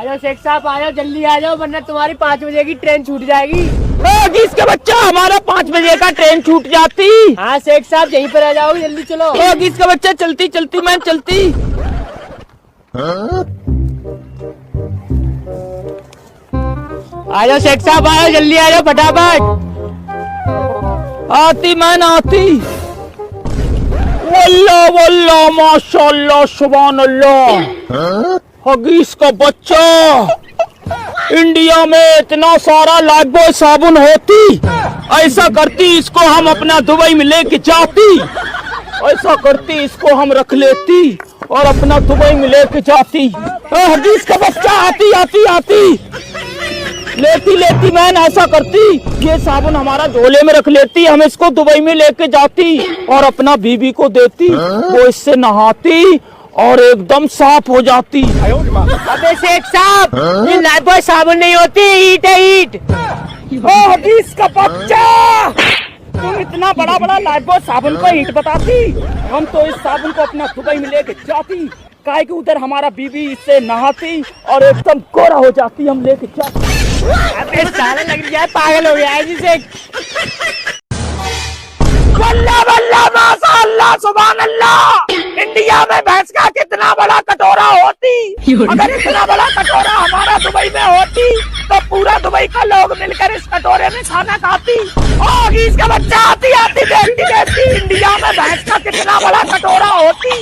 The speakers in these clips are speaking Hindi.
जाओ शेख साहब, आ जाओ, जल्दी आ जाओ, वरना तुम्हारी 5 बजे की ट्रेन छूट जाएगी। इसका बच्चा, हमारा 5 बजे का ट्रेन छूट जाती। हाँ शेख साहब, यहीं पर आ जाओ, जल्दी चलो। इसका बच्चा, चलती चलती मैं चलती। आ जाओ शेख साहब, आ जाओ, जल्दी आ जाओ फटाफट। आती मैं आती। वल्लाह वल्लाह माशाल्लाह सुभान अल्लाह। हगीज का बच्चा, इंडिया में इतना सारा लाइफबॉय साबुन होती, ऐसा करती इसको हम अपना दुबई में लेके जाती। ऐसा करती इसको हम रख लेती और अपना दुबई में लेके जाती। हगीज का बच्चा, आती आती आती, लेती लेती मैन ऐसा करती, ये साबुन हमारा झोले में रख लेती, हम इसको दुबई में लेके जाती और अपना बीबी को देती। वो इससे नहाती और एकदम साफ हो जाती। अबे शेख साहब, ये लाइफबॉय साबुन नहीं होती, ईट है ईट। हदीस का बच्चा, तुम इतना बड़ा बड़ा लाइफबॉय साबुन को ईट बताती। हम तो इस साबुन को अपना दुबई में लेके जाती, काहे कि उधर हमारा बीबी इससे नहाती और एकदम गोरा हो जाती, हम लेके जाती। अबे साला लग गया, पागल हो गया है जिसे। वल्लाह वल्लाह माशाअल्लाह सुभान अल्लाह। इंडिया में भैंस का कितना बड़ा कटोरा होती, अगर इतना बड़ा कटोरा हमारा दुबई में होती तो पूरा दुबई का लोग मिलकर इस कटोरे में खाना खाती। और इसका बच्चा, आती आती देखती देखती, इंडिया में भैंस का कितना बड़ा कटोरा होती।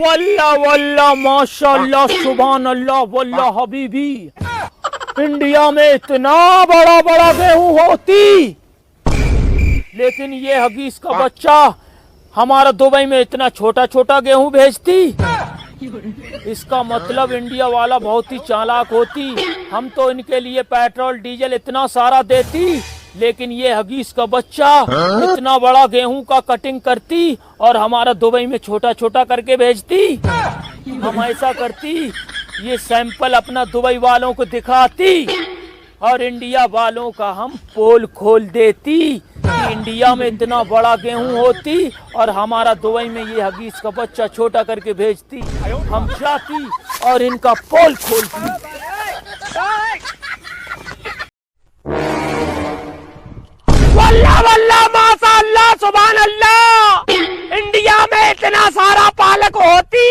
वल्लाह वल्लाह माशाल्लाह सुभान अल्लाह। वल्लाह हबीबी, इंडिया में इतना बड़ा बड़ा गेहूं होती, लेकिन ये हगीज का बच्चा हमारा दुबई में इतना छोटा छोटा गेहूं भेजती। इसका मतलब इंडिया वाला बहुत ही चालाक होती। हम तो इनके लिए पेट्रोल डीजल इतना सारा देती, लेकिन ये हगीज का बच्चा इतना बड़ा गेहूं का कटिंग करती और हमारा दुबई में छोटा छोटा करके भेजती। हम ऐसा करती, ये सैंपल अपना दुबई वालों को दिखाती और इंडिया वालों का हम पोल खोल देती कि इंडिया में इतना बड़ा गेहूं होती और हमारा दुबई में ये हगीज का बच्चा छोटा करके भेजती। हम जाती और इनका पोल खोलती। वल्लाह वल्लाह माशाअल्लाह सुभान अल्लाह। इंडिया में इतना सारा पालक होती,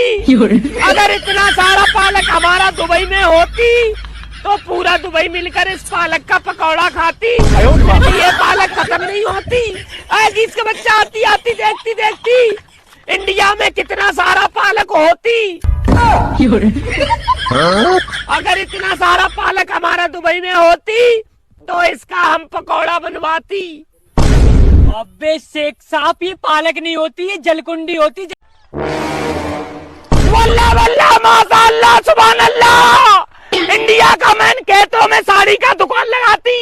अगर इतना सारा पालक हमारा दुबई में होती तो पूरा दुबई मिलकर इस पालक का पकौड़ा खाती। ये पालक खत्म नहीं होती। इसका बच्चा, आती आती देखती देखती, इंडिया में कितना सारा पालक होती। अगर इतना सारा पालक हमारा दुबई में होती तो इसका हम पकौड़ा बनवाती। अबे शेख साहब, ये पालक नहीं होती, ये जलकुंडी होती। वल्लाह वल्लाह माशाअल्लाह सुभान अल्लाह। इंडिया का मैन खेतों में साड़ी का दुकान लगाती,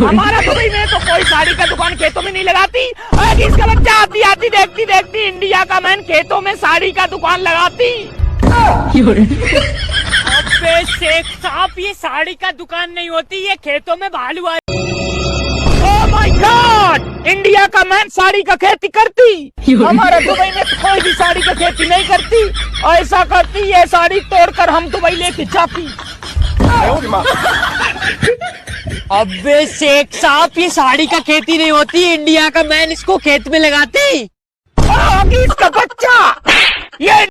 हमारा दुबई में तो कोई साड़ी का दुकान खेतों में नहीं लगाती। इसका बच्चा, आती आती देखती देखती, इंडिया का मैन खेतों में साड़ी का दुकान लगाती। अबे शेख साहब, ये साड़ी का दुकान नहीं होती, ये खेतों में भालू आई। ओह माय गॉड, इंडिया का मैन साड़ी का खेती करती, हमारा दुबई में तो कोई भी साड़ी का खेती नहीं करती। ऐसा करती, ये साड़ी तोड़कर हम दुबई लेके जाती। अबे शेख साहब, ये साड़ी का खेती नहीं होती, इंडिया का मैन इसको खेत में लगाती। इसका बच्चा, ये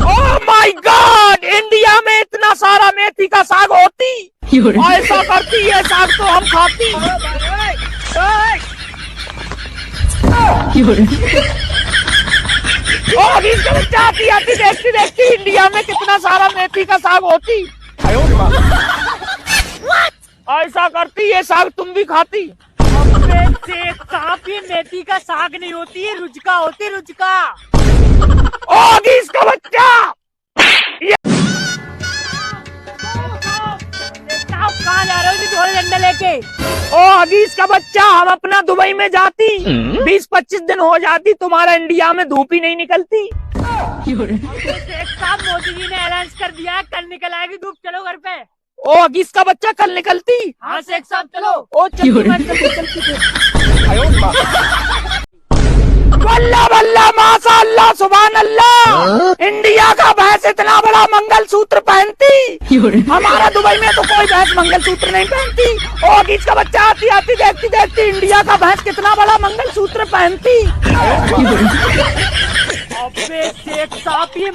ओह माय गॉड, इंडिया में इतना सारा मेथी का साग होती, ऐसा करती है साग तो हम खाती। और इसका बच्चा, आती आती देखती देखती, इंडिया में कितना सारा मेथी का साग होती। ऐसा करती है साग तुम भी खाती। अबे शेख साहब, ये मेथी का साग नहीं होती, ये रुचका होती, रुचका। इसका बच्चा, कहाँ जा रहे हो झोले डंडे लेके? ओ अगीस का बच्चा, हम अपना दुबई में जाती, 20-25 दिन हो जाती, तुम्हारा इंडिया में धूप ही नहीं निकलती। शेख साहब, मोदी जी ने ऐलान कर दिया, कल निकल आएगी धूप, चलो घर पे। ओ अगीस का बच्चा, कल निकलती? हाँ शेख साहब चलो। ओ चलती। वल्ला वल्ला माशाअल्लाह सुभान अल्लाह, इंडिया का भैंस इतना बड़ा मंगलसूत्र पहनती, हमारा दुबई में तो कोई भैंस मंगलसूत्र नहीं पहनती। ओ अगीस का बच्चा, आती आती देखती देखती इंडिया का भैंस कितना बड़ा मंगलसूत्र पहनती। अबे शेख साहब, ये